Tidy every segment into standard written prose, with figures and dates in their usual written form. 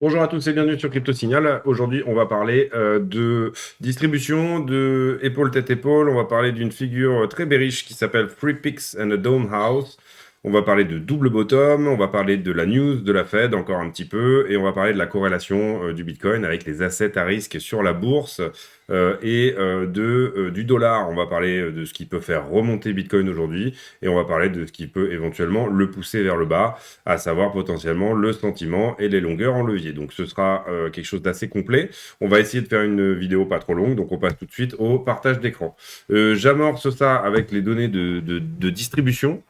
Bonjour à tous et bienvenue sur Crypto Signal. Aujourd'hui, on va parler de distribution, de épaule tête épaule. On va parler d'une figure très bearish qui s'appelle Three Peaks and a Dome House. On va parler de double bottom, on va parler de la news de la Fed encore un petit peu, et on va parler de la corrélation du Bitcoin avec les assets à risque sur la bourse du dollar. On va parler de ce qui peut faire remonter Bitcoin aujourd'hui, et on va parler de ce qui peut éventuellement le pousser vers le bas, à savoir potentiellement le sentiment et les longueurs en levier. Donc ce sera quelque chose d'assez complet. On va essayer de faire une vidéo pas trop longue, donc on passe tout de suite au partage d'écran. J'amorce ça avec les données de distribution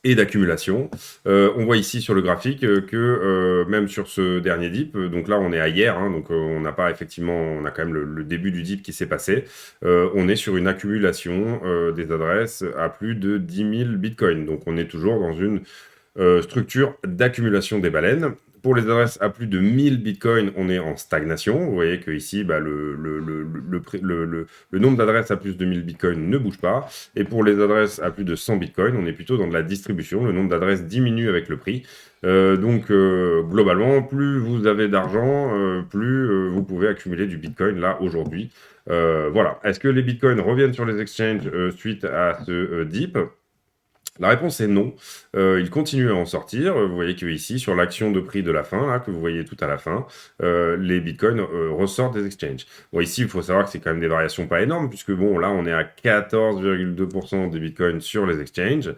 et d'accumulation. On voit ici sur le graphique que même sur ce dernier dip, donc là on est à hier, hein, donc on n'a pas effectivement, on a quand même le début du dip qui s'est passé, on est sur une accumulation des adresses à plus de 10 000 bitcoins, donc on est toujours dans une structure d'accumulation des baleines. Pour les adresses à plus de 1000 bitcoins, on est en stagnation. Vous voyez que ici, le nombre d'adresses à plus de 1000 bitcoins ne bouge pas. Et pour les adresses à plus de 100 bitcoins, on est plutôt dans de la distribution. Le nombre d'adresses diminue avec le prix. Globalement, plus vous avez d'argent, plus vous pouvez accumuler du bitcoin là aujourd'hui. Voilà. Est-ce que les bitcoins reviennent sur les exchanges suite à ce dip ? La réponse est non. Il continue à en sortir. Vous voyez que ici, sur l'action de prix de la fin, là, que vous voyez tout à la fin, les bitcoins ressortent des exchanges. Bon, ici, il faut savoir que c'est quand même des variations pas énormes, puisque bon, là, on est à 14,2% des bitcoins sur les exchanges.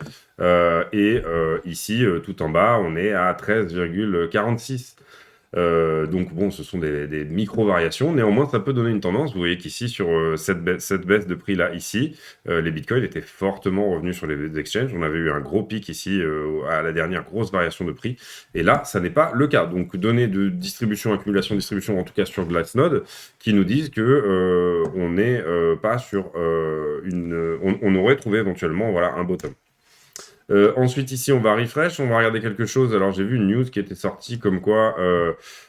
Ici, tout en bas, on est à 13,46%. Donc bon, ce sont des micro-variations. Néanmoins, ça peut donner une tendance. Vous voyez qu'ici, sur cette baisse de prix-là, ici, les bitcoins étaient fortement revenus sur les exchanges. On avait eu un gros pic ici à la dernière grosse variation de prix. Et là, ça n'est pas le cas. Donc, données de distribution, accumulation, distribution, en tout cas sur Glassnode, qui nous disent que on n'est pas sur on aurait trouvé éventuellement voilà, un bottom. Ensuite, ici, on va refresh, on va regarder quelque chose. Alors, j'ai vu une news qui était sortie comme quoi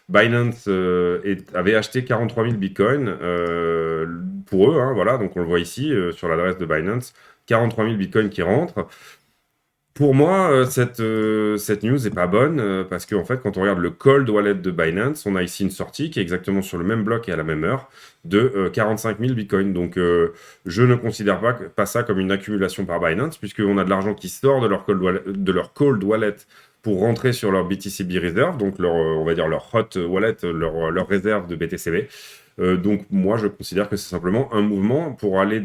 Binance avait acheté 43 000 bitcoins pour eux. Hein, voilà, donc on le voit ici sur l'adresse de Binance. 43 000 bitcoins qui rentrent. Pour moi, cette news n'est pas bonne parce qu'en fait, quand on regarde le cold wallet de Binance, on a ici une sortie qui est exactement sur le même bloc et à la même heure de 45 000 bitcoins. Donc, je ne considère pas ça comme une accumulation par Binance puisqu'on a de l'argent qui sort de leur cold wallet pour rentrer sur leur BTCB Reserve, donc on va dire leur hot wallet, leur réserve de BTCB. Donc, moi, je considère que c'est simplement un mouvement pour aller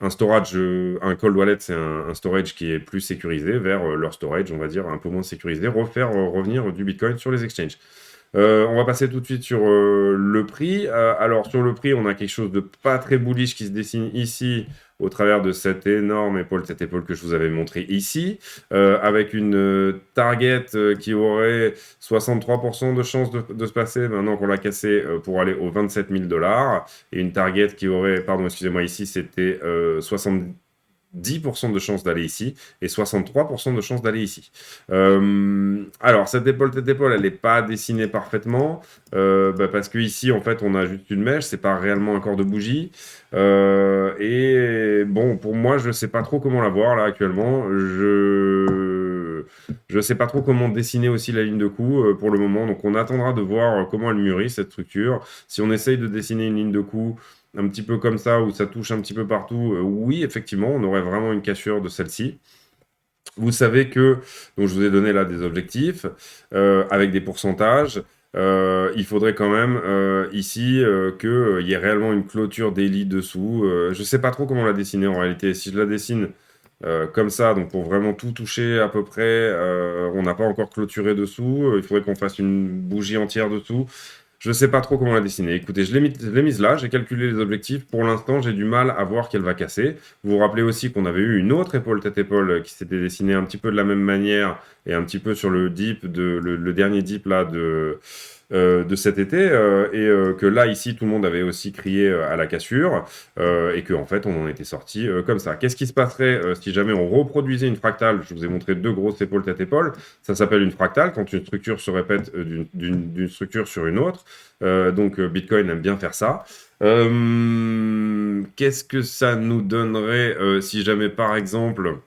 un storage, un cold wallet, c'est un storage qui est plus sécurisé vers leur storage, on va dire, un peu moins sécurisé, revenir du Bitcoin sur les exchanges. On va passer tout de suite sur le prix. Alors, sur le prix, on a quelque chose de pas très bullish qui se dessine ici au travers de cette énorme épaule, cette épaule que je vous avais montré ici, avec une target qui aurait 63% de chances de se passer maintenant qu'on l'a cassé pour aller aux 27 000 $, et une target qui aurait, pardon, excusez-moi, ici c'était 70% de chances d'aller ici et 63% de chances d'aller ici. Alors, cette épaule, tête épaule, elle n'est pas dessinée parfaitement parce que ici, en fait, on a juste une mèche, c'est pas réellement un corps de bougie. Et bon, pour moi, je sais pas trop comment la voir là actuellement. Je sais pas trop comment dessiner aussi la ligne de coup pour le moment. Donc, on attendra de voir comment elle mûrit cette structure. Si on essaye de dessiner une ligne de coup un petit peu comme ça, où ça touche un petit peu partout, oui, effectivement, on aurait vraiment une cassure de celle-ci. Vous savez que, donc je vous ai donné là des objectifs, avec des pourcentages. Il faudrait quand même ici qu'il y ait réellement une clôture daily dessous. Je ne sais pas trop comment la dessiner en réalité. Si je la dessine comme ça, donc pour vraiment tout toucher à peu près, on n'a pas encore clôturé dessous. Il faudrait qu'on fasse une bougie entière dessous. Je ne sais pas trop comment la dessiner. Écoutez, je l'ai mise là, j'ai calculé les objectifs. Pour l'instant, j'ai du mal à voir qu'elle va casser. Vous vous rappelez aussi qu'on avait eu une autre épaule tête-épaule qui s'était dessinée un petit peu de la même manière et un petit peu sur le dip, le dernier dip là de cet été, que là, ici, tout le monde avait aussi crié à la cassure, et qu'en fait, on en était sorti comme ça. Qu'est-ce qui se passerait si jamais on reproduisait une fractale? Je vous ai montré deux grosses épaules tête-épaule. Ça s'appelle une fractale, quand une structure se répète d'une structure sur une autre. Donc, Bitcoin aime bien faire ça. Qu'est-ce que ça nous donnerait si jamais, par exemple,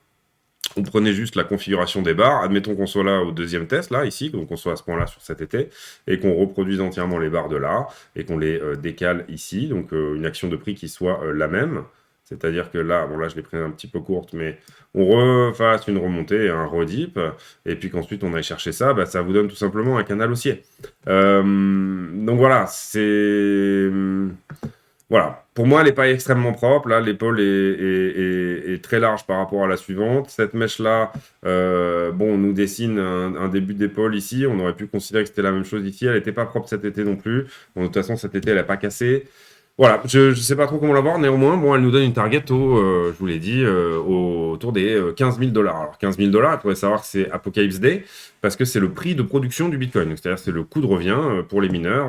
on prenait juste la configuration des barres, admettons qu'on soit là au deuxième test, là, ici, donc on soit à ce point-là sur cet été, et qu'on reproduise entièrement les barres de là, et qu'on les décale ici, donc une action de prix qui soit la même. C'est-à-dire que là, bon là je l'ai pris un petit peu courte, mais on refasse une remontée, un redip, et puis qu'ensuite on aille chercher ça, bah, ça vous donne tout simplement un canal haussier. Donc voilà, c'est... Voilà. Pour moi, elle n'est pas extrêmement propre. Là, l'épaule est très large par rapport à la suivante. Cette mèche-là, bon, on nous dessine un début d'épaule ici. On aurait pu considérer que c'était la même chose ici. Elle n'était pas propre cet été non plus. Bon, de toute façon, cet été, elle n'a pas cassé. Voilà, je ne sais pas trop comment la voir. Néanmoins, bon, elle nous donne une target je vous l'ai dit, autour des 15 000 $. Alors, 15 000 $, il faudrait savoir que c'est Apocalypse Day, parce que c'est le prix de production du Bitcoin. C'est-à-dire c'est le coût de revient pour les mineurs.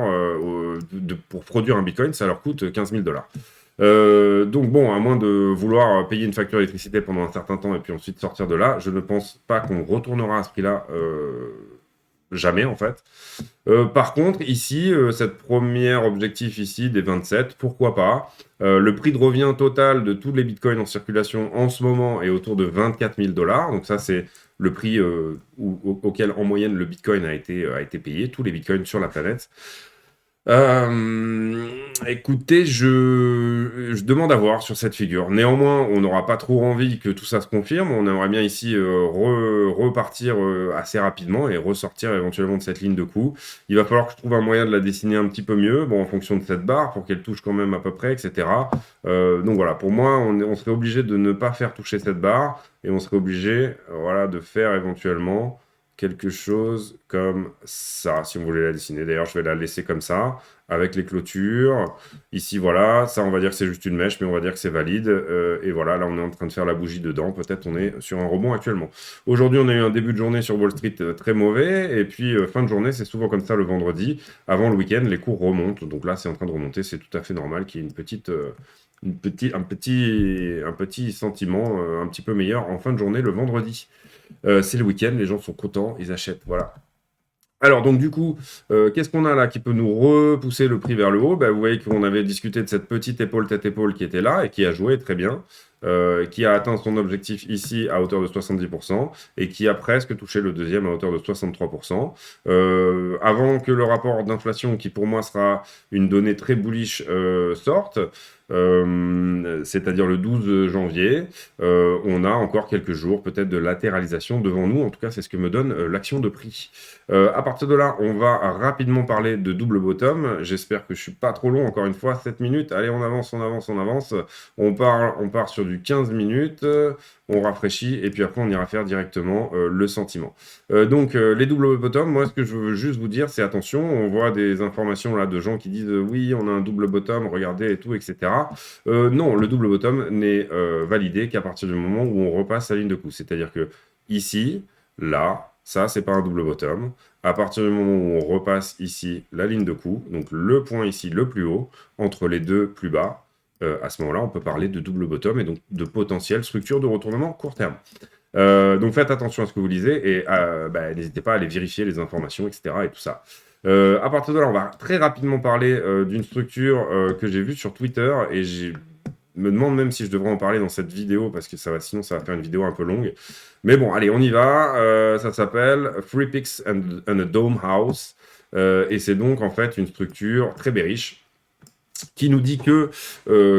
Pour produire un Bitcoin, ça leur coûte 15 000 $. Donc bon, à moins de vouloir payer une facture d'électricité pendant un certain temps et puis ensuite sortir de là, je ne pense pas qu'on retournera à ce prix-là jamais en fait. Par contre, ici, cette première objectif ici des 27, pourquoi pas. Le prix de revient total de tous les bitcoins en circulation en ce moment est autour de 24 000 $. Donc ça, c'est le prix auquel en moyenne le bitcoin a été payé, tous les bitcoins sur la planète. Écoutez, je demande à voir sur cette figure. Néanmoins, on n'aura pas trop envie que tout ça se confirme. On aimerait bien ici repartir assez rapidement et ressortir éventuellement de cette ligne de coup. Il va falloir que je trouve un moyen de la dessiner un petit peu mieux, bon, en fonction de cette barre, pour qu'elle touche quand même à peu près, etc. Donc voilà, pour moi, on serait obligé de ne pas faire toucher cette barre et on serait obligé, voilà, de faire éventuellement quelque chose comme ça, si on voulait la dessiner. D'ailleurs, je vais la laisser comme ça, avec les clôtures. Ici, voilà, ça, on va dire que c'est juste une mèche, mais on va dire que c'est valide. Et voilà, là, on est en train de faire la bougie dedans. Peut-être on est sur un rebond actuellement. Aujourd'hui, on a eu un début de journée sur Wall Street très mauvais. Et puis, fin de journée, c'est souvent comme ça le vendredi. Avant le week-end, les cours remontent. Donc là, c'est en train de remonter. C'est tout à fait normal qu'il y ait un petit sentiment un petit peu meilleur en fin de journée le vendredi. C'est le week-end, les gens sont contents, ils achètent, voilà. Alors, donc, du coup, qu'est-ce qu'on a là qui peut nous repousser le prix vers le haut? Bah, vous voyez qu'on avait discuté de cette petite épaule tête-épaule qui était là et qui a joué très bien, qui a atteint son objectif ici à hauteur de 70% et qui a presque touché le deuxième à hauteur de 63%. Avant que le rapport d'inflation, qui pour moi sera une donnée très bullish, sorte, c'est-à-dire le 12 janvier, on a encore quelques jours peut-être de latéralisation devant nous. En tout cas, c'est ce que me donne l'action de prix. À partir de là, on va rapidement parler de double bottom. J'espère que je suis pas trop long, encore une fois, 7 minutes. Allez, on avance, on avance, on avance. On part sur du 15 minutes, on rafraîchit, et puis après, on ira faire directement le sentiment. Donc, les double bottom, moi, ce que je veux juste vous dire, c'est attention, on voit des informations là de gens qui disent oui, on a un double bottom, regardez et tout, etc. Non, le double bottom n'est validé qu'à partir du moment où on repasse la ligne de coup. C'est-à-dire que ici, là, ça, c'est pas un double bottom. À partir du moment où on repasse ici la ligne de coup, donc le point ici le plus haut, entre les deux plus bas, à ce moment-là, on peut parler de double bottom et donc de potentielle structure de retournement court terme. Donc faites attention à ce que vous lisez et n'hésitez pas à aller vérifier les informations, etc. et tout ça. À partir de là, on va très rapidement parler d'une structure que j'ai vue sur Twitter et je me demande même si je devrais en parler dans cette vidéo parce que sinon ça va faire une vidéo un peu longue. Mais bon, allez, on y va. Ça s'appelle Free Picks and a Dome House et c'est donc en fait une structure très bearish qui nous dit que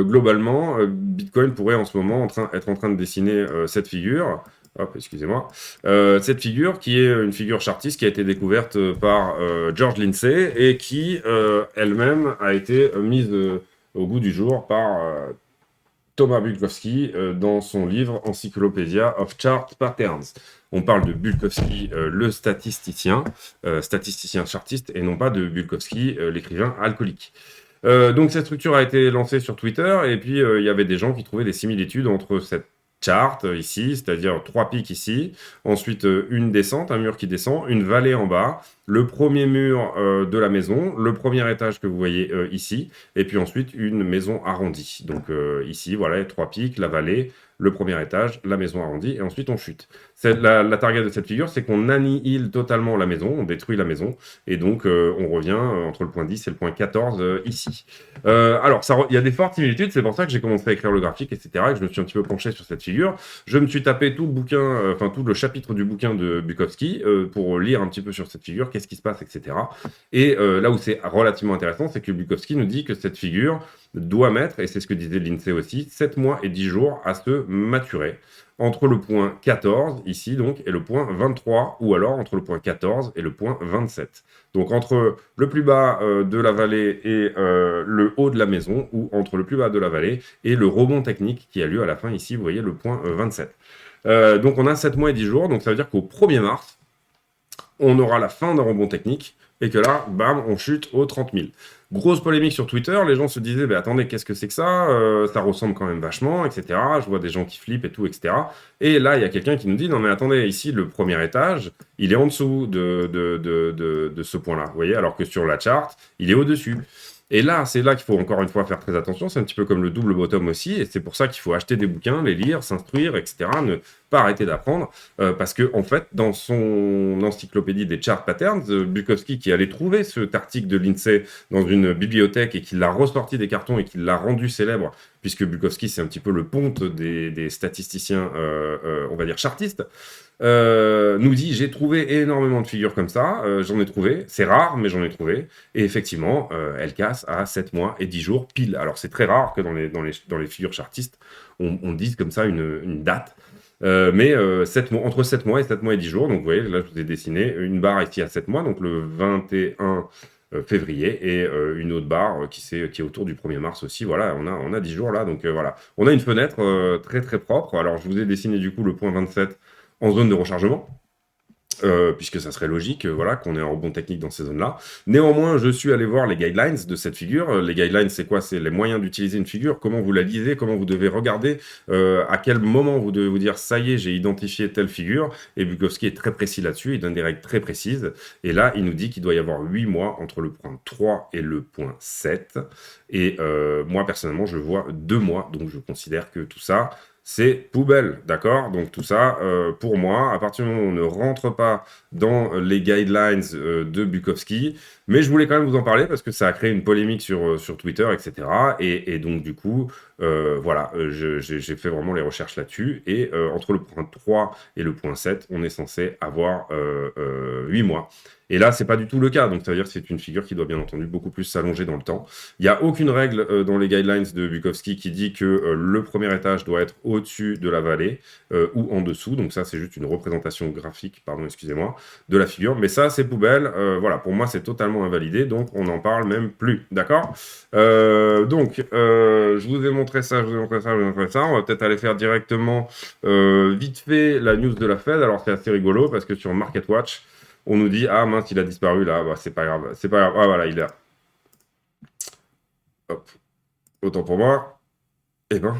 globalement, Bitcoin pourrait en ce moment être en train de dessiner cette figure. Hop, excusez-moi. Cette figure qui est une figure chartiste qui a été découverte par George Lindsay et qui elle-même a été mise au goût du jour par Thomas Bulkowski dans son livre Encyclopedia of Chart Patterns. On parle de Bulkowski, le statisticien chartiste, et non pas de Bulkowski, l'écrivain alcoolique. Donc cette structure a été lancée sur Twitter et puis il y avait des gens qui trouvaient des similitudes entre cette charte ici, c'est-à-dire 3 pics ici, ensuite une descente, un mur qui descend, une vallée en bas, le premier mur de la maison, le premier étage que vous voyez ici, et puis ensuite une maison arrondie. Donc ici, voilà, les 3 pics, la vallée, le premier étage, la maison arrondie, et ensuite on chute. La target de cette figure, c'est qu'on annihile totalement la maison, on détruit la maison, et donc on revient entre le point 10 et le point 14 ici. Alors, il y a des fortes similitudes, c'est pour ça que j'ai commencé à écrire le graphique, etc., et que je me suis un petit peu penché sur cette figure. Je me suis tapé tout le bouquin, enfin tout le chapitre du bouquin de Bukowski pour lire un petit peu sur cette figure, qu'est-ce qui se passe, etc. Et là où c'est relativement intéressant, c'est que Bukowski nous dit que cette figure doit mettre, et c'est ce que disait l'INSEE aussi, 7 mois et 10 jours à se maturer entre le point 14, ici donc, et le point 23, ou alors entre le point 14 et le point 27. Donc entre le plus bas de la vallée et le haut de la maison, ou entre le plus bas de la vallée et le rebond technique qui a lieu à la fin, ici, vous voyez le point 27. Donc on a 7 mois et 10 jours, donc ça veut dire qu'au 1er mars, on aura la fin d'un rebond technique, et que là, bam, on chute aux 30 000. Grosse polémique sur Twitter, les gens se disaient, bah, attendez, qu'est-ce que c'est que ça ça ressemble quand même vachement, etc. Je vois des gens qui flippent et tout, etc. Et là, il y a quelqu'un qui nous dit, non mais attendez, ici, le premier étage, il est en dessous de ce point-là, vous voyez, alors que sur la charte, il est au-dessus. Et là, c'est là qu'il faut encore une fois faire très attention. C'est un petit peu comme le double bottom aussi. Et c'est pour ça qu'il faut acheter des bouquins, les lire, s'instruire, etc. Ne pas arrêter d'apprendre. Parce que, en fait, dans son encyclopédie des chart patterns, Bukowski, qui allait trouver cet article de l'INSEE dans une bibliothèque et qui l'a ressorti des cartons et qui l'a rendu célèbre, puisque Bukowski, c'est un petit peu le ponte des statisticiens, on va dire, chartistes, nous dit j'ai trouvé énormément de figures comme ça, j'en ai trouvé, c'est rare mais j'en ai trouvé, et effectivement elle casse à 7 mois et 10 jours pile. Alors c'est très rare que dans les figures chartistes on dise comme ça une date, mais 7 mois, entre 7 mois et 7 mois et 10 jours, donc vous voyez là je vous ai dessiné une barre ici à 7 mois, donc le 21 février, et une autre barre qui est autour du 1er mars aussi. Voilà, on a 10 jours là, donc voilà. On a une fenêtre très très propre. Alors je vous ai dessiné du coup le point 27 en zone de rechargement, puisque ça serait logique voilà, qu'on ait un rebond technique dans ces zones-là. Néanmoins, je suis allé voir les guidelines de cette figure. Les guidelines, c'est quoi? C'est les moyens d'utiliser une figure, comment vous la lisez, comment vous devez regarder, à quel moment vous devez vous dire ça y est, j'ai identifié telle figure. Et Bukowski est très précis là-dessus, il donne des règles très précises. Et là, il nous dit qu'il doit y avoir 8 mois entre le point 3 et le point 7. Et moi, personnellement, je vois 2 mois, donc je considère que tout ça, c'est poubelle, d'accord? Donc tout ça, pour moi, à partir du moment où on ne rentre pas dans les guidelines de Bukowski, mais je voulais quand même vous en parler parce que ça a créé une polémique sur Twitter, etc. Et donc du coup, voilà, j'ai fait vraiment les recherches là-dessus, et entre le point 3 et le point 7, on est censé avoir 8 mois. Et là, c'est pas du tout le cas, donc ça veut dire que c'est une figure qui doit bien entendu beaucoup plus s'allonger dans le temps. Il n'y a aucune règle dans les guidelines de Bukowski qui dit que le premier étage doit être au-dessus de la vallée ou en dessous, donc ça c'est juste une représentation graphique, pardon, excusez-moi, de la figure, mais ça c'est poubelle, voilà, pour moi c'est totalement invalidé, donc on n'en parle même plus, d'accord? Donc, je vous ai montré ça, je vous ai montré ça, je vous ai montré ça, on va peut-être aller faire directement vite fait la news de la Fed. Alors c'est assez rigolo parce que sur MarketWatch, on nous dit, ah mince, il a disparu là, bah, c'est pas grave, c'est pas grave, ah voilà, il est là. Hop, autant pour moi. Eh ben,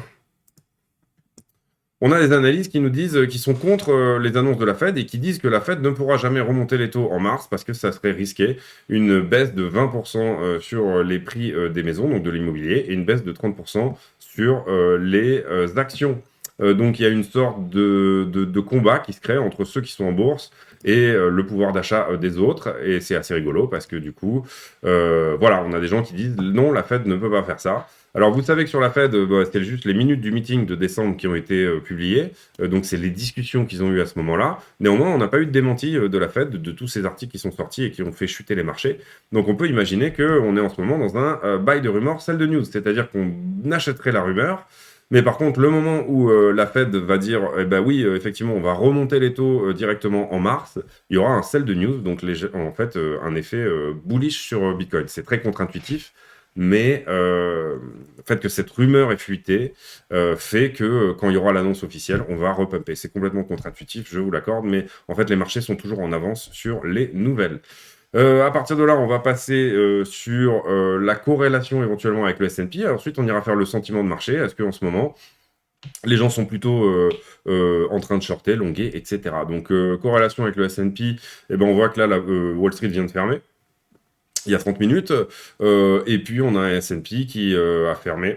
on a des analyses qui nous disent, qui sont contre les annonces de la Fed et qui disent que la Fed ne pourra jamais remonter les taux en mars parce que ça serait risqué. Une baisse de 20% sur les prix des maisons, donc de l'immobilier, et une baisse de 30% sur les actions. Donc il y a une sorte de combat qui se crée entre ceux qui sont en bourse et le pouvoir d'achat des autres, et c'est assez rigolo parce que du coup, voilà, on a des gens qui disent non, la Fed ne peut pas faire ça. Alors vous savez que sur la Fed, bah, c'était juste les minutes du meeting de décembre qui ont été publiées, donc c'est les discussions qu'ils ont eues à ce moment-là. Néanmoins, on n'a pas eu de démenti de la Fed de tous ces articles qui sont sortis et qui ont fait chuter les marchés. Donc on peut imaginer qu'on est en ce moment dans un buy de rumeur, sell de news, c'est-à-dire qu'on achèterait la rumeur. Mais par contre, le moment où la Fed va dire, eh ben oui, effectivement, on va remonter les taux directement en mars, il y aura un sell de news, donc en fait, un effet bullish sur Bitcoin. C'est très contre-intuitif, mais le fait que cette rumeur est fuitée fait que quand il y aura l'annonce officielle, on va repumper. C'est complètement contre-intuitif, je vous l'accorde, mais en fait, les marchés sont toujours en avance sur les nouvelles. À partir de là, on va passer sur la corrélation éventuellement avec le S&P. Ensuite, on ira faire le sentiment de marché. Est-ce qu'en ce moment, les gens sont plutôt en train de shorter, longuer, etc. Donc, corrélation avec le S&P, eh ben, on voit que là, Wall Street vient de fermer il y a 30 minutes. Et puis, on a un S&P qui a fermé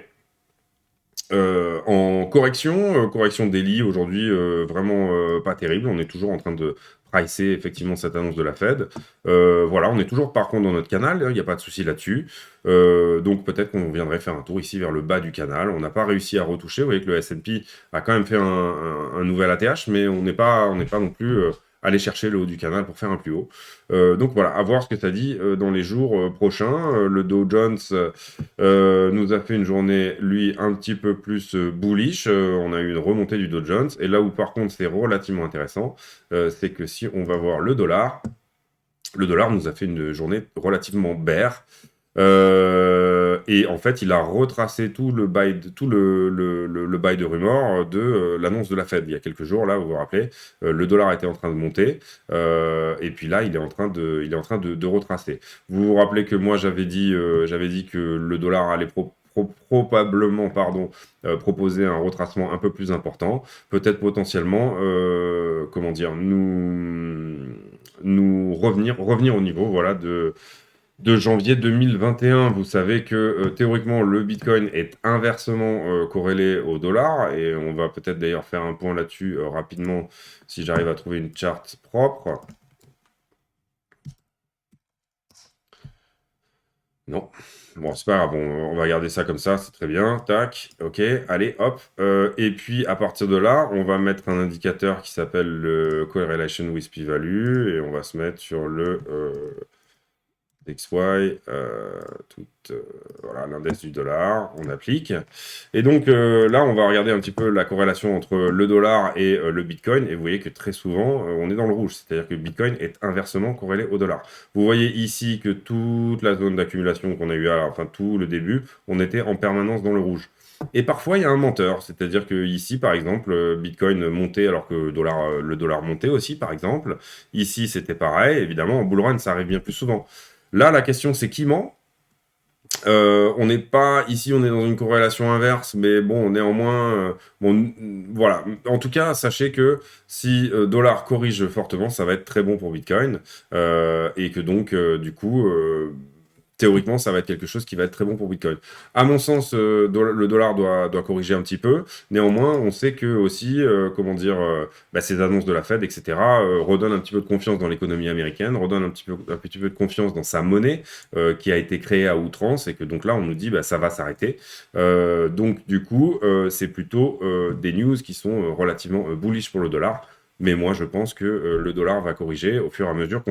En correction daily aujourd'hui, vraiment, pas terrible. On est toujours en train de pricer effectivement cette annonce de la Fed. Voilà, on est toujours par contre dans notre canal, il y a pas de souci là-dessus. Donc peut-être qu'on viendrait faire un tour ici vers le bas du canal. On n'a pas réussi à retoucher. Vous voyez que le S&P a quand même fait un nouvel ATH, mais on n'est pas non plus, allé chercher le haut du canal pour faire un plus haut. Donc voilà, à voir ce que ça dit, dans les jours, prochains. Le Dow Jones, nous a fait une journée, lui, un petit peu plus bullish. On a eu une remontée du Dow Jones. Et là où, par contre, c'est relativement intéressant, c'est que si on va voir le dollar nous a fait une journée relativement bear. Et en fait, il a retracé tout le bail le bail de rumeur de l'annonce de la Fed il y a quelques jours. Là, vous vous rappelez, le dollar était en train de monter, et puis là, il est en train de retracer. Vous vous rappelez que moi, j'avais dit que le dollar allait probablement, pardon, proposer un retracement un peu plus important, peut-être potentiellement, comment dire, nous revenir au niveau, voilà, de janvier 2021. Vous savez que théoriquement le Bitcoin est inversement corrélé au dollar, et on va peut-être d'ailleurs faire un point là-dessus rapidement si j'arrive à trouver une charte propre. Non. Bon, c'est pas grave, on va garder ça comme ça, c'est très bien. Tac, ok, allez, hop. Et puis à partir de là, on va mettre un indicateur qui s'appelle le Correlation with P-Value, et on va se mettre sur le XY, voilà, l'index du dollar, on applique. Et donc là, on va regarder un petit peu la corrélation entre le dollar et le Bitcoin, et vous voyez que très souvent, on est dans le rouge, c'est-à-dire que le Bitcoin est inversement corrélé au dollar. Vous voyez ici que toute la zone d'accumulation qu'on a eu, enfin tout le début, on était en permanence dans le rouge. Et parfois, il y a un menteur, c'est-à-dire que ici, par exemple, Bitcoin montait alors que le dollar montait aussi, par exemple. Ici, c'était pareil. Évidemment, en bull run, ça arrive bien plus souvent. Là, la question, c'est qui ment. On n'est pas ici, on est dans une corrélation inverse, mais bon, néanmoins, bon, voilà. En tout cas, sachez que si dollar corrige fortement, ça va être très bon pour Bitcoin, et que donc, du coup, théoriquement, ça va être quelque chose qui va être très bon pour Bitcoin. À mon sens, le dollar doit corriger un petit peu. Néanmoins, on sait que aussi, comment dire, bah, ces annonces de la Fed, etc., redonnent un petit peu de confiance dans l'économie américaine, redonnent un petit peu de confiance dans sa monnaie, qui a été créée à outrance, et que donc là, on nous dit, bah, ça va s'arrêter. Donc, du coup, c'est plutôt des news qui sont relativement bullish pour le dollar. Mais moi, je pense que le dollar va corriger au fur et à mesure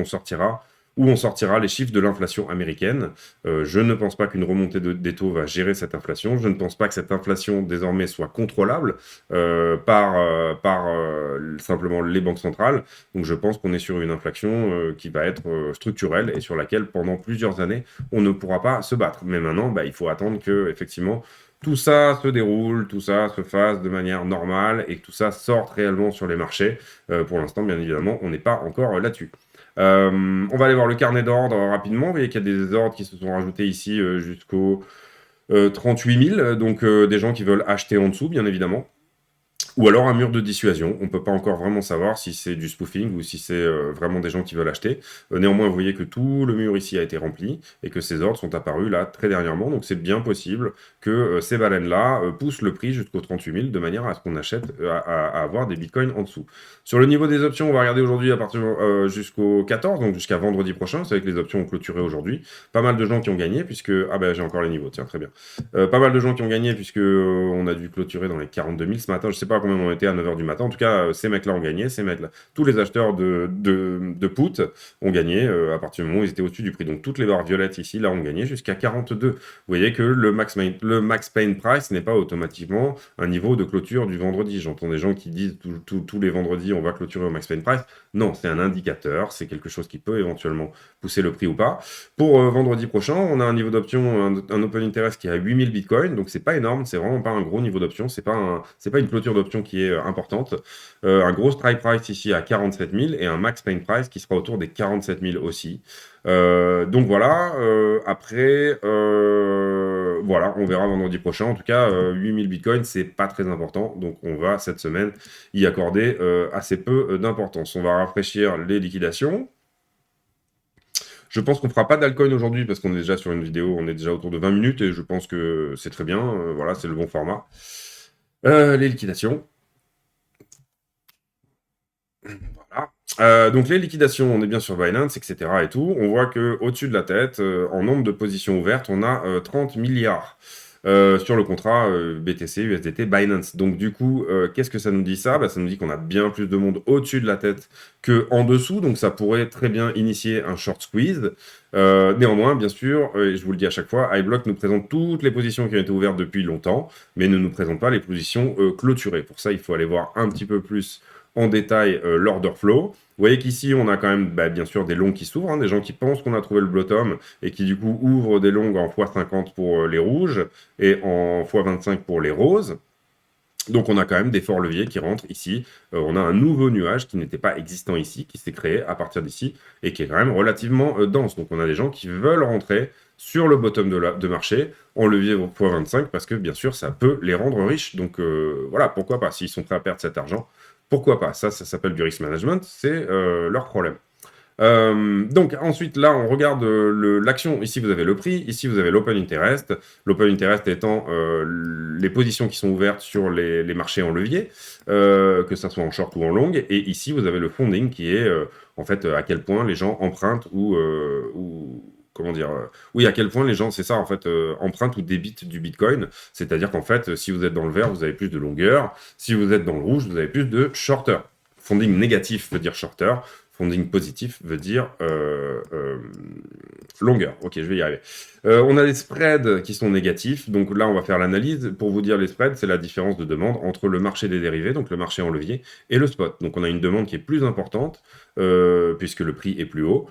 où on sortira les chiffres de l'inflation américaine. Je ne pense pas qu'une remontée des taux va gérer cette inflation. Je ne pense pas que cette inflation désormais soit contrôlable par simplement les banques centrales. Donc je pense qu'on est sur une inflation qui va être structurelle, et sur laquelle pendant plusieurs années on ne pourra pas se battre. Mais maintenant, bah, il faut attendre que effectivement tout ça se déroule, tout ça se fasse de manière normale, et que tout ça sorte réellement sur les marchés. Pour l'instant, bien évidemment, on n'est pas encore là-dessus. On va aller voir le carnet d'ordre rapidement. Vous voyez qu'il y a des ordres qui se sont rajoutés ici jusqu'au 38 000. Donc des gens qui veulent acheter en dessous, bien évidemment. Ou alors un mur de dissuasion. On ne peut pas encore vraiment savoir si c'est du spoofing ou si c'est vraiment des gens qui veulent acheter. Néanmoins, vous voyez que tout le mur ici a été rempli, et que ces ordres sont apparus là très dernièrement. Donc c'est bien possible que ces baleines-là poussent le prix jusqu'au 38 000, de manière à ce qu'on achète, à avoir des bitcoins en dessous. Sur le niveau des options, on va regarder aujourd'hui à partir jusqu'au 14, donc jusqu'à vendredi prochain. Vous savez que les options ont clôturé aujourd'hui. Pas mal de gens qui ont gagné, puisque... Ah ben j'ai encore les niveaux, tiens, très bien. Pas mal de gens qui ont gagné, puisque on a dû clôturer dans les 42 000 ce matin. Je sais pas combien on était à 9 h du matin. En tout cas, ces mecs-là ont gagné. Ces mecs-là, tous les acheteurs de put ont gagné à partir du moment où ils étaient au-dessus du prix. Donc toutes les barres violettes ici, là, ont gagné jusqu'à 42. Vous voyez que le max pain price n'est pas automatiquement un niveau de clôture du vendredi. J'entends des gens qui disent tous les vendredis on va clôturer au max pain price. Non, c'est un indicateur, c'est quelque chose qui peut éventuellement pousser le prix ou pas. Pour vendredi prochain, on a un niveau d'option, un open interest qui est à 8000 bitcoins, donc c'est pas énorme, c'est vraiment pas un gros niveau d'option, c'est pas une clôture d'option qui est importante. Un gros strike price ici à 47 000, et un max pain price qui sera autour des 47 000 aussi. Donc voilà, après, voilà, on verra vendredi prochain. En tout cas, 8000 bitcoins, c'est pas très important, donc on va cette semaine y accorder assez peu d'importance. On va rafraîchir les liquidations. Je pense qu'on fera pas d'alcoin aujourd'hui, parce qu'on est déjà sur une vidéo, on est déjà autour de 20 minutes, et je pense que c'est très bien. Voilà, c'est le bon format. Les liquidations. Voilà. Donc les liquidations, on est bien sur Binance, etc. et tout. On voit que au-dessus de la tête, en nombre de positions ouvertes, on a 30 milliards sur le contrat BTC, USDT, Binance. Donc du coup, qu'est-ce que ça nous dit ça? Bah, ça nous dit qu'on a bien plus de monde au-dessus de la tête que en dessous. Donc ça pourrait très bien initier un short squeeze. Néanmoins, bien sûr, et je vous le dis à chaque fois, iBlock nous présente toutes les positions qui ont été ouvertes depuis longtemps, mais ne nous présente pas les positions clôturées. Pour ça, il faut aller voir un petit peu plus en détail l'order flow. Vous voyez qu'ici, on a quand même, bah, bien sûr, des longs qui s'ouvrent, hein, des gens qui pensent qu'on a trouvé le bottom et qui, du coup, ouvrent des longs en x50 pour les rouges et en x25 pour les roses. Donc, on a quand même des forts leviers qui rentrent ici. On a un nouveau nuage qui n'était pas existant ici, qui s'est créé à partir d'ici et qui est quand même relativement dense. Donc, on a des gens qui veulent rentrer sur le bottom de marché en levier x25 parce que, bien sûr, ça peut les rendre riches. Donc, voilà, pourquoi pas? S'ils sont prêts à perdre cet argent, pourquoi pas? Ça s'appelle du risk management, c'est leur problème. Donc ensuite, là, on regarde l'action. Ici, vous avez le prix. Ici, vous avez l'open interest. L'open interest étant les positions qui sont ouvertes sur les marchés en levier, que ça soit en short ou en long. Et ici, vous avez le funding qui est en fait à quel point les gens empruntent ou comment dire, oui, à quel point les gens, c'est ça en fait, empruntent ou débitent du Bitcoin. C'est-à-dire qu'en fait, si vous êtes dans le vert, vous avez plus de longueur. Si vous êtes dans le rouge, vous avez plus de shorter. Funding négatif veut dire shorter. Funding positif veut dire longueur. Ok, je vais y arriver. On a des spreads qui sont négatifs. Donc là, on va faire l'analyse. Pour vous dire, les spreads, c'est la différence de demande entre le marché des dérivés, donc le marché en levier, et le spot. Donc on a une demande qui est plus importante, puisque le prix est plus haut,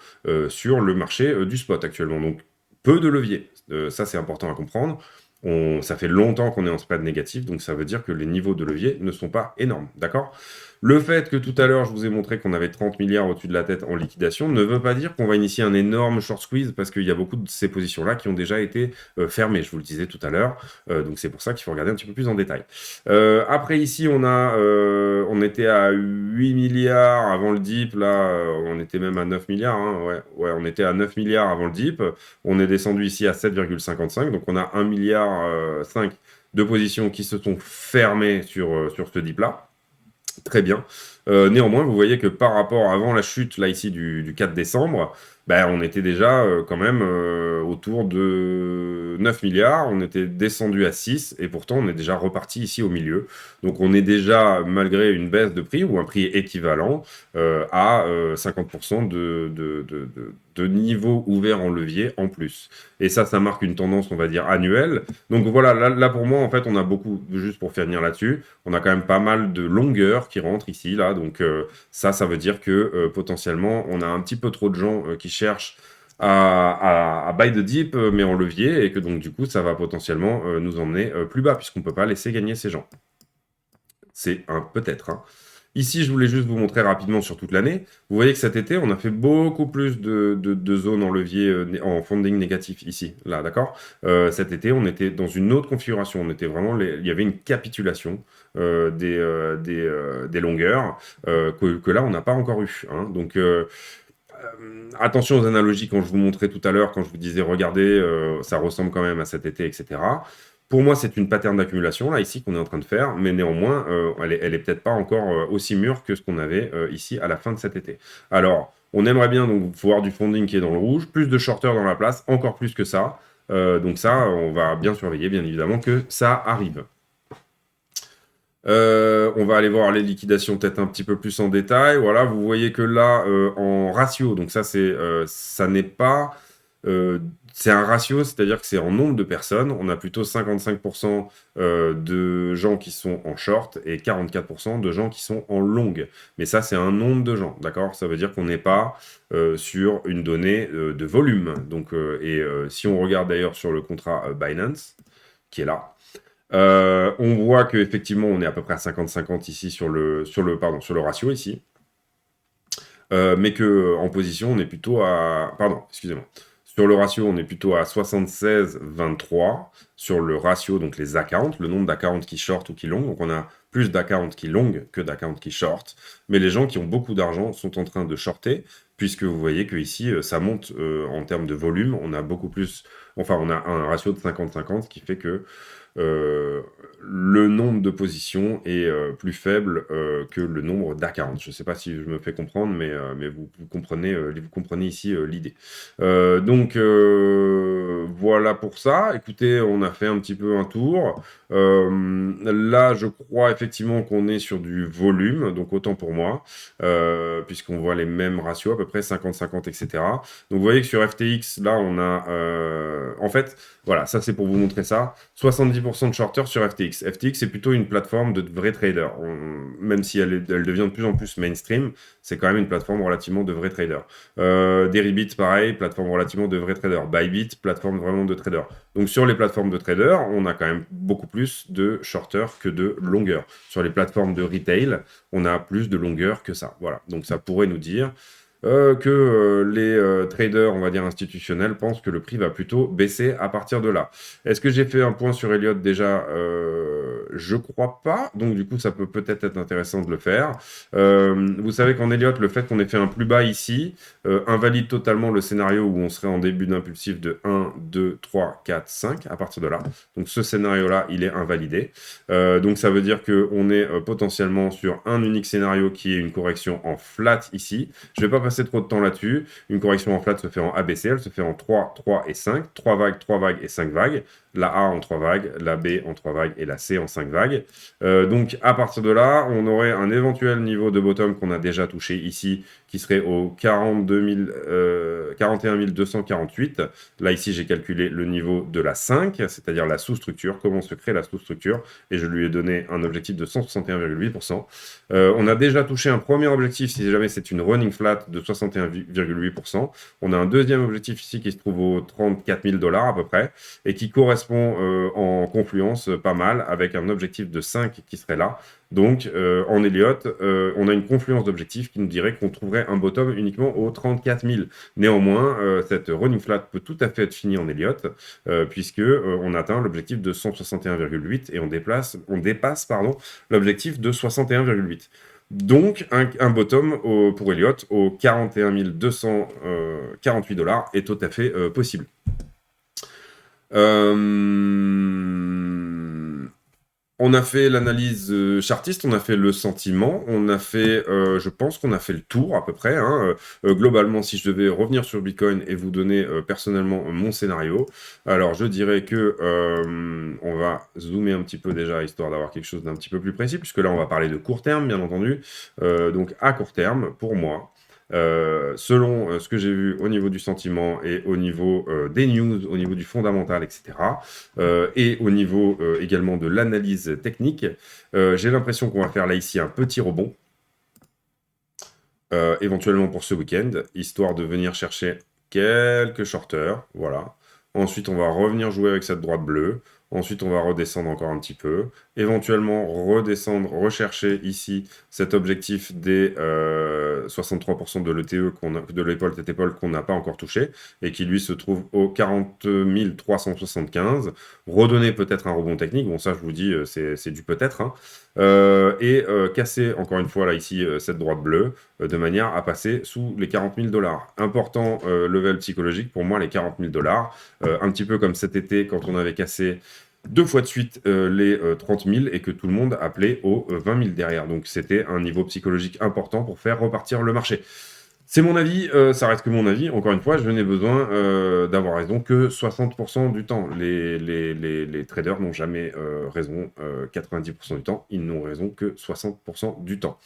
sur le marché du spot actuellement. Donc peu de levier. Ça, c'est important à comprendre. Ça fait longtemps qu'on est en spread négatif, donc ça veut dire que les niveaux de levier ne sont pas énormes. D'accord? Le fait que tout à l'heure, je vous ai montré qu'on avait 30 milliards au-dessus de la tête en liquidation ne veut pas dire qu'on va initier un énorme short squeeze parce qu'il y a beaucoup de ces positions-là qui ont déjà été fermées, je vous le disais tout à l'heure. Donc c'est pour ça qu'il faut regarder un petit peu plus en détail. Après ici, on était à 8 milliards avant le dip, là on était même à 9 milliards, hein, ouais, on était à 9 milliards avant le dip. On est descendu ici à 7,55, donc on a 1 milliard 5 de positions qui se sont fermées sur ce dip-là. Très bien. Néanmoins, vous voyez que par rapport avant la chute, là ici, du 4 décembre, ben, on était déjà quand même autour de 9 milliards, on était descendu à 6, et pourtant on est déjà reparti ici au milieu. Donc on est déjà, malgré une baisse de prix, ou un prix équivalent, à 50% de niveau ouvert en levier en plus. Et ça marque une tendance, on va dire, annuelle. Donc voilà, là pour moi, en fait, on a beaucoup, juste pour finir là-dessus, on a quand même pas mal de longueur qui rentre ici, là. Donc ça veut dire que potentiellement, on a un petit peu trop de gens qui cherchent à buy the dip, mais en levier, et que donc du coup, ça va potentiellement nous emmener plus bas, puisqu'on ne peut pas laisser gagner ces gens. C'est un peut-être, hein. Ici, je voulais juste vous montrer rapidement sur toute l'année. Vous voyez que cet été, on a fait beaucoup plus de zones en levier, en funding négatif ici, là, d'accord? Cet été, on était dans une autre configuration. On était vraiment, il y avait une capitulation des longueurs que là, on n'a pas encore eu, hein. Donc, attention aux analogies quand je vous montrais tout à l'heure, quand je vous disais, regardez, ça ressemble quand même à cet été, etc. Pour moi, c'est une pattern d'accumulation, là, ici, qu'on est en train de faire, mais néanmoins, elle est peut-être pas encore aussi mûre que ce qu'on avait ici à la fin de cet été. Alors, on aimerait bien donc voir du funding qui est dans le rouge, plus de shorters dans la place, encore plus que ça. Donc ça, on va bien surveiller, bien évidemment, que ça arrive. On va aller voir les liquidations peut-être un petit peu plus en détail. Voilà, vous voyez que là, en ratio, donc ça n'est pas, c'est un ratio, c'est-à-dire que c'est en nombre de personnes. On a plutôt 55% de gens qui sont en short et 44% de gens qui sont en long. Mais ça, c'est un nombre de gens, d'accord? Ça veut dire qu'on n'est pas sur une donnée de volume. Donc, si on regarde d'ailleurs sur le contrat Binance, qui est là, on voit qu'effectivement, on est à peu près à 50-50 ici sur le ratio ici. Mais que en position, on est plutôt à... Pardon, excusez-moi. Sur le ratio, on est plutôt à 76-23. Sur le ratio, donc les accounts, le nombre d'accounts qui short ou qui long. Donc on a plus d'accounts qui long que d'accounts qui short. Mais les gens qui ont beaucoup d'argent sont en train de shorter, puisque vous voyez que ici, ça monte en termes de volume. On a beaucoup plus... Enfin, on a un ratio de 50-50, ce qui fait que euh, le nombre de positions est plus faible que le nombre d'A40. Je ne sais pas si je me fais comprendre, mais vous comprenez ici l'idée. Voilà pour ça. Écoutez, on a fait un petit peu un tour. Là, je crois effectivement qu'on est sur du volume, donc autant pour moi, puisqu'on voit les mêmes ratios, à peu près 50-50, etc. Donc vous voyez que sur FTX, là, on a... en fait, voilà, ça c'est pour vous montrer ça. 70% de shorters sur FTX. FTX, c'est plutôt une plateforme de vrais traders. Même si elle devient de plus en plus mainstream, c'est quand même une plateforme relativement de vrais traders. Deribit, pareil, plateforme relativement de vrais traders. Bybit, plateforme vraiment de traders. Donc sur les plateformes de traders, on a quand même beaucoup plus de shorters que de longueurs. Sur les plateformes de retail, on a plus de longueurs que ça. Voilà. Donc ça pourrait nous dire que les traders, on va dire institutionnels, pensent que le prix va plutôt baisser à partir de là. Est-ce que j'ai fait un point sur Elliott déjà? Je crois pas. Donc du coup, ça peut peut-être être intéressant de le faire. Vous savez qu'en Elliott, le fait qu'on ait fait un plus bas ici invalide totalement le scénario où on serait en début d'impulsif de 1, 2, 3, 4, 5 à partir de là. Donc ce scénario-là, il est invalidé. Donc ça veut dire qu'on est potentiellement sur un unique scénario qui est une correction en flat ici. Je ne vais pas passer trop de temps là-dessus. Une correction en flat se fait en ABC, elle se fait en 3, 3 et 5. 3 vagues et 5 vagues. La A en 3 vagues, la B en 3 vagues et la C en 5 vagues. Donc à partir de là, on aurait un éventuel niveau de bottom qu'on a déjà touché ici, qui serait au 41 248. Là, ici, j'ai calculé le niveau de la 5, c'est-à-dire la sous-structure, comment se crée la sous-structure, et je lui ai donné un objectif de 161,8%. On a déjà touché un premier objectif, si jamais c'est une running flat, de 61,8%. On a un deuxième objectif ici qui se trouve aux 34 000 $ à peu près, et qui correspond en confluence pas mal avec un objectif de 5 qui serait là. Donc, en Elliott, on a une confluence d'objectifs qui nous dirait qu'on trouverait un bottom uniquement aux 34 000. Néanmoins, cette running flat peut tout à fait être finie en Elliott, puisque on atteint l'objectif de 161,8 et on dépasse l'objectif de 61,8. Donc, un bottom pour Elliott aux 41 248 $ est tout à fait possible. On a fait l'analyse chartiste, on a fait le sentiment, on a fait, je pense qu'on a fait le tour à peu près. Hein. Globalement, si je devais revenir sur Bitcoin et vous donner personnellement mon scénario, alors je dirais que on va zoomer un petit peu déjà, histoire d'avoir quelque chose d'un petit peu plus précis, puisque là on va parler de court terme, bien entendu. Donc à court terme, pour moi, selon ce que j'ai vu au niveau du sentiment et au niveau des news, au niveau du fondamental, etc., et au niveau également de l'analyse technique, j'ai l'impression qu'on va faire là ici un petit rebond, éventuellement pour ce week-end, histoire de venir chercher quelques shorters, voilà. Ensuite, on va revenir jouer avec cette droite bleue. Ensuite, on va redescendre encore un petit peu. Éventuellement, redescendre, rechercher ici cet objectif des 63% de l'ETE, de l'épaule tête épaule qu'on n'a pas encore touché et qui lui se trouve au 40 375. Redonner peut-être un rebond technique. Bon, ça, je vous dis, c'est du peut-être. Hein. Casser encore une fois là ici cette droite bleue de manière à passer sous les 40 000 $. Important level psychologique pour moi, les 40 000 $. Un petit peu comme cet été quand on avait cassé 2 fois de suite les 30 000 et que tout le monde appelait aux 20 000 derrière. Donc c'était un niveau psychologique important pour faire repartir le marché. C'est mon avis, ça reste que mon avis. Encore une fois, je n'ai besoin d'avoir raison que 60% du temps. Les traders n'ont jamais raison 90% du temps. Ils n'ont raison que 60% du temps.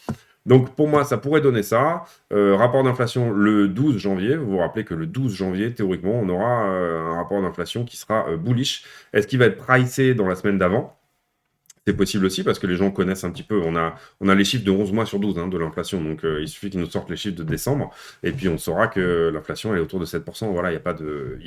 Donc pour moi, ça pourrait donner ça. Rapport d'inflation le 12 janvier. Vous vous rappelez que le 12 janvier, théoriquement, on aura un rapport d'inflation qui sera bullish. Est-ce qu'il va être pricé dans la semaine d'avant ? C'est possible aussi parce que les gens connaissent un petit peu. On a les chiffres de 11 mois sur 12 hein, de l'inflation. Donc, il suffit qu'ils nous sortent les chiffres de décembre. Et puis, on saura que l'inflation est autour de 7%. Voilà, il n'y a pas de, il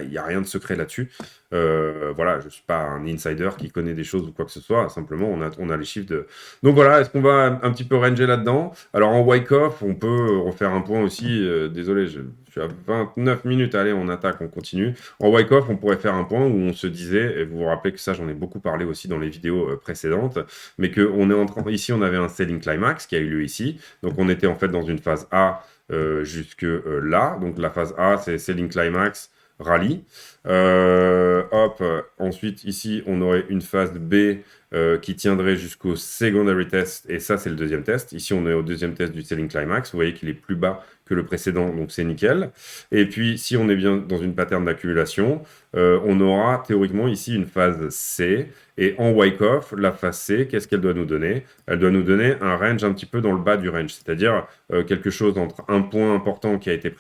y a rien de secret là-dessus. Voilà, je ne suis pas un insider qui connaît des choses ou quoi que ce soit. Simplement, on a les chiffres de. Donc, voilà, est-ce qu'on va un petit peu ranger là-dedans? Alors, en Wyckoff, on peut refaire un point aussi. Désolé, je suis à 29 minutes. Allez, on attaque, on continue. En Wyckoff, on pourrait faire un point où on se disait, et vous vous rappelez que ça, j'en ai beaucoup parlé aussi dans les vidéos précédentes, mais que on est en train, ici, on avait un selling climax qui a eu lieu ici. Donc, on était en fait dans une phase A jusque là. Donc, la phase A, c'est selling climax. rallye. Ensuite, ici, on aurait une phase B qui tiendrait jusqu'au secondary test, et ça, c'est le deuxième test. Ici, on est au deuxième test du selling climax. Vous voyez qu'il est plus bas que le précédent, donc c'est nickel. Et puis, si on est bien dans une pattern d'accumulation, on aura théoriquement ici une phase C. Et en Wyckoff, la phase C, qu'est-ce qu'elle doit nous donner? Elle doit nous donner un range un petit peu dans le bas du range, c'est-à-dire quelque chose entre un point important qui a été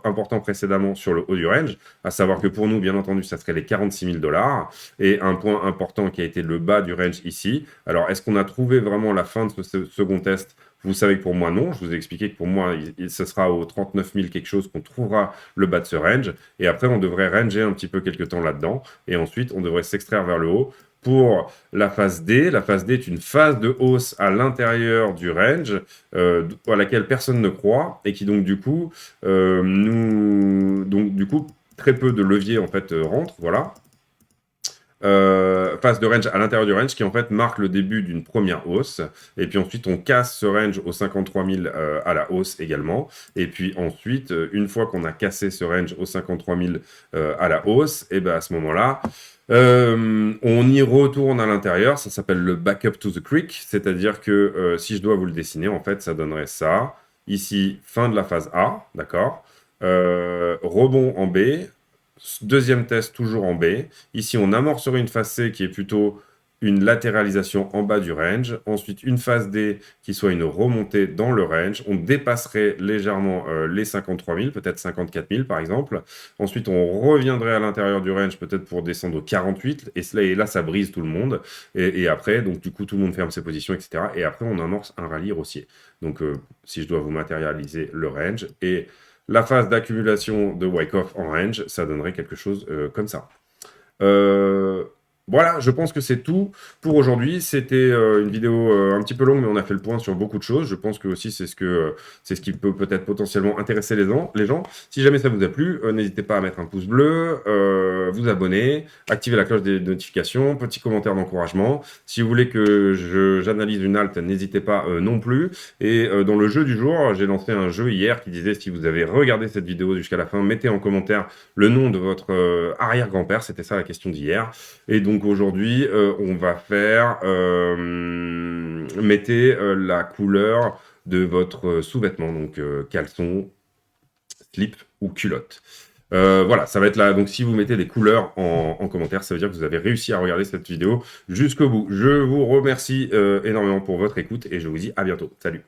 important précédemment sur le haut du range, à savoir que pour nous, bien entendu, ça serait les 46 000 $, et un point important qui a été le bas du range ici. Alors, est-ce qu'on a trouvé vraiment la fin de ce second test? Vous savez que pour moi, non. Je vous ai expliqué que pour moi, ce sera au 39 000 quelque chose qu'on trouvera le bas de ce range. Et après, on devrait ranger un petit peu quelques temps là-dedans. Et ensuite, on devrait s'extraire vers le haut. Pour la phase D est une phase de hausse à l'intérieur du range à laquelle personne ne croit et qui donc du coup, très peu de leviers en fait rentrent. Voilà. Phase de range à l'intérieur du range qui en fait marque le début d'une première hausse, et puis ensuite on casse ce range aux 53 000 à la hausse également, et puis ensuite une fois qu'on a cassé ce range aux 53 000 à la hausse, et ben à ce moment-là on y retourne à l'intérieur. Ça s'appelle le backup to the creek, c'est-à-dire que si je dois vous le dessiner, en fait ça donnerait ça ici, fin de la phase A, d'accord, rebond en B, deuxième test toujours en B. Ici, on amorcerait une phase C qui est plutôt une latéralisation en bas du range. Ensuite, une phase D qui soit une remontée dans le range. On dépasserait légèrement les 53 000, peut-être 54 000 par exemple. Ensuite, on reviendrait à l'intérieur du range, peut-être pour descendre au 48. Et là, ça brise tout le monde. Et après, donc du coup, tout le monde ferme ses positions, etc. Et après, on amorce un rallye haussier. Donc, si je dois vous matérialiser le range et la phase d'accumulation de Wyckoff en range, ça donnerait quelque chose comme ça. Voilà, je pense que c'est tout pour aujourd'hui. C'était une vidéo un petit peu longue, mais on a fait le point sur beaucoup de choses. Je pense que aussi c'est ce qui peut peut-être potentiellement intéresser les gens. Si jamais ça vous a plu, n'hésitez pas à mettre un pouce bleu, vous abonner, activer la cloche des notifications, petit commentaire d'encouragement. Si vous voulez que j'analyse une alt, n'hésitez pas non plus. Et dans le jeu du jour, j'ai lancé un jeu hier qui disait si vous avez regardé cette vidéo jusqu'à la fin, mettez en commentaire le nom de votre arrière-grand-père. C'était ça la question d'hier. Et donc aujourd'hui, on va faire mettez la couleur de votre sous-vêtement, donc caleçon, slip ou culotte. Voilà, ça va être là. Donc si vous mettez des couleurs en commentaire, ça veut dire que vous avez réussi à regarder cette vidéo jusqu'au bout. Je vous remercie énormément pour votre écoute et je vous dis à bientôt. Salut.